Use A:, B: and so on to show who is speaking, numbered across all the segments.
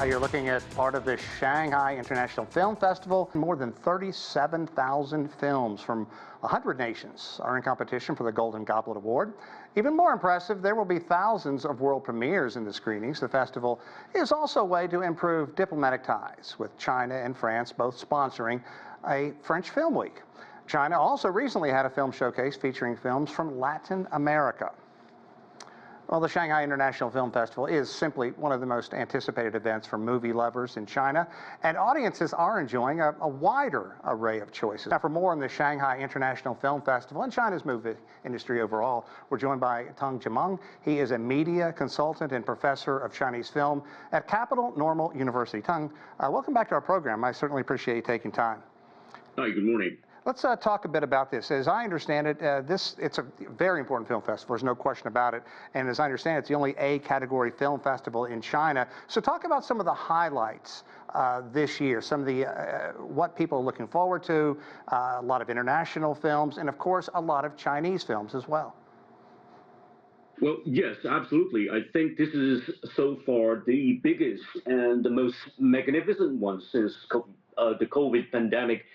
A: You're looking at part of the Shanghai International Film Festival. More than 37,000 films from 100 nations are in competition for the Golden Goblet Award. Even more impressive, there will be thousands of world premieres in the screenings. The festival is also a way to improve diplomatic ties, with China and France both sponsoring a French Film Week. China also recently had a film showcase featuring films from Latin America. Well, the Shanghai International Film Festival is simply one of the most anticipated events for movie lovers in China, and audiences are enjoying a wider array of choices. Now, for more on the Shanghai International Film Festival and China's movie industry overall, we're joined by Teng Jimeng. He is a media consultant and professor of Chinese film at Capital Normal University. Teng, welcome back to our program. I certainly appreciate you taking time.
B: Hi, good morning.
A: Let's talk a bit about this. As I understand it, it's a very important film festival. There's no question about it. And as I understand it, it's the only A-category film festival in China. So talk about some of the highlights this year, some of the what people are looking forward to, a lot of international films, and of course, a lot of Chinese films as well.
B: Well, yes, absolutely. I think this is so far the biggest and the most magnificent one since the COVID pandemic.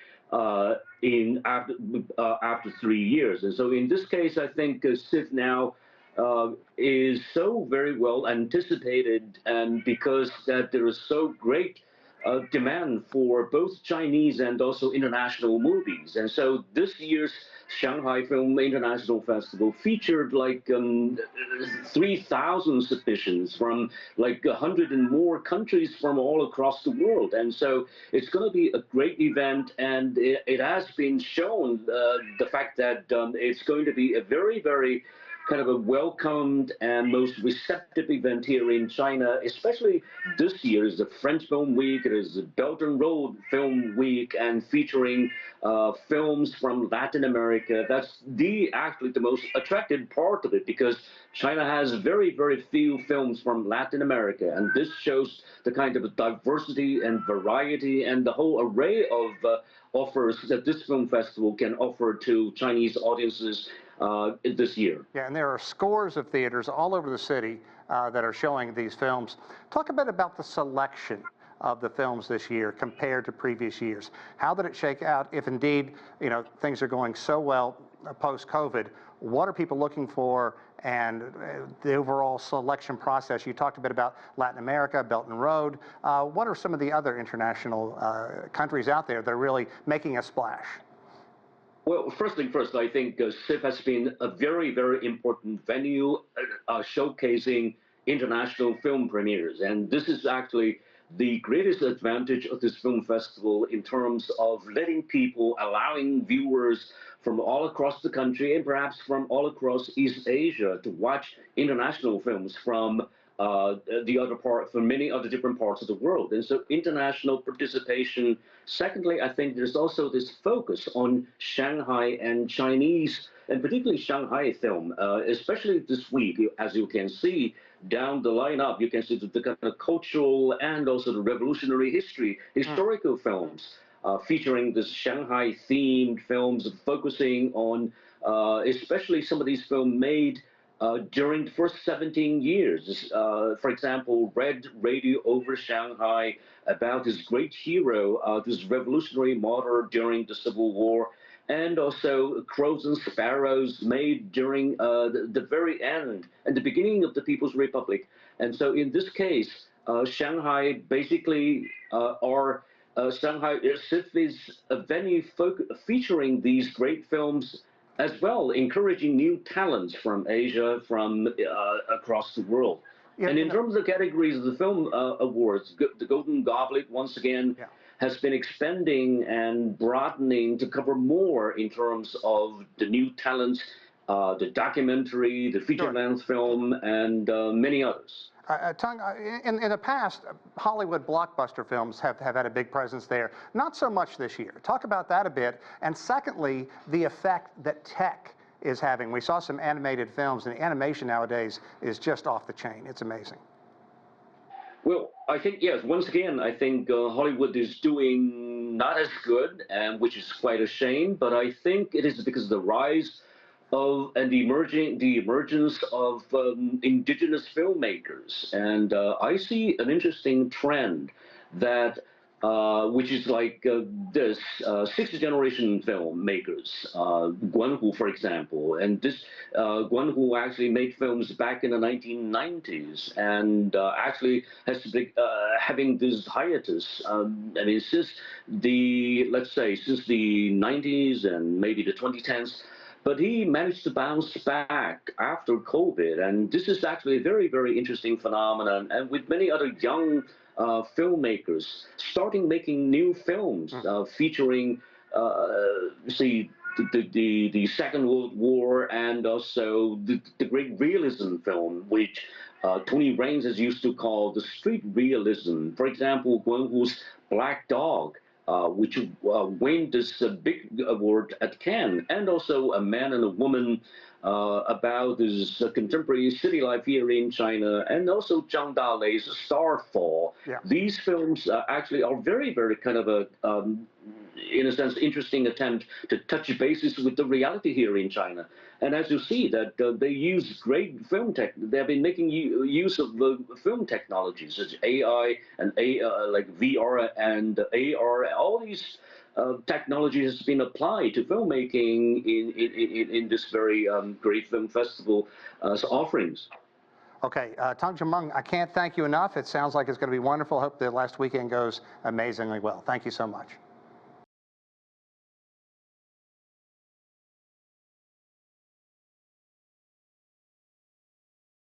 B: After 3 years. And so in this case, I think CIF now is so very well anticipated, and because that there is so great demand for both Chinese and also international movies. And so this year's Shanghai Film International Festival featured like 3,000 submissions from like 100 and more countries from all across the world. And so it's going to be a great event, and it has been shown the fact that it's going to be a very, very kind of a welcomed and most receptive event here in China, especially this year is the French Film Week, it is the Belt and Road Film Week, and featuring films from Latin America. That's actually the most attractive part of it, because China has very, very few films from Latin America, and this shows the kind of diversity and variety and the whole array of offers that this film festival can offer to Chinese audiences this year.
A: Yeah, and there are scores of theaters all over the city that are showing these films. Talk a bit about the selection of the films this year compared to previous years. How did it shake out? If indeed, things are going so well post-COVID, what are people looking for, and the overall selection process? You talked a bit about Latin America, Belt and Road. What are some of the other international countries out there that are really making a splash?
B: Well, first thing first, I think CIF has been a very, very important venue showcasing international film premieres. And this is actually the greatest advantage of this film festival in terms of allowing viewers from all across the country and perhaps from all across East Asia to watch international films from from many other different parts of the world. And so international participation. Secondly, I think there's also this focus on Shanghai and Chinese, and particularly Shanghai film, especially this week. As you can see down the lineup, you can see the kind of cultural and also the revolutionary historical films featuring this Shanghai-themed films, focusing on especially some of these films made during the first 17 years. For example, Red Radio Over Shanghai, about this great hero, this revolutionary martyr during the Civil War, and also Crows and Sparrows, made during the very end and the beginning of the People's Republic. And so in this case, Shanghai basically Shanghai CIF is a venue featuring these great films, as well encouraging new talents from Asia, from across the world. Yeah, and in terms of categories of the film awards, the Golden Goblet, once again, has been expanding and broadening to cover more in terms of the new talents, the documentary, the feature-length film, and many others.
A: Teng, in the past, Hollywood blockbuster films have had a big presence there. Not so much this year. Talk about that a bit. And secondly, the effect that tech is having. We saw some animated films, and animation nowadays is just off the chain. It's amazing.
B: Well, I think, yes, once again, I think Hollywood is doing not as good, which is quite a shame, but I think it is because of the rise and the emergence of indigenous filmmakers, and I see an interesting trend that which is like this sixth generation filmmakers, Guan Hu, for example, and this Guan Hu actually made films back in the 1990s, and actually has been having this hiatus. I mean, since the let's say since the 90s and maybe the 2010s. But he managed to bounce back after COVID, and this is actually a very, very interesting phenomenon. And with many other young filmmakers starting making new films featuring, see, the Second World War and also the great realism film, which Tony Raines has used to call the street realism. For example, Guan Hu's Black Dog, which won this big award at Cannes, and also A Man and a Woman about this contemporary city life here in China, and also Zhang Dalei's Starfall.
A: Yeah.
B: These films actually are very, very kind of a in a sense, interesting attempt to touch bases with the reality here in China. And as you see, that they use great film tech. They've been making use of film technologies such as AI and like VR and AR. All these technology has been applied to filmmaking in this very great film festival offerings.
A: Okay, Teng Jimeng, I can't thank you enough. It sounds like it's going to be wonderful. Hope the last weekend goes amazingly well. Thank you so much.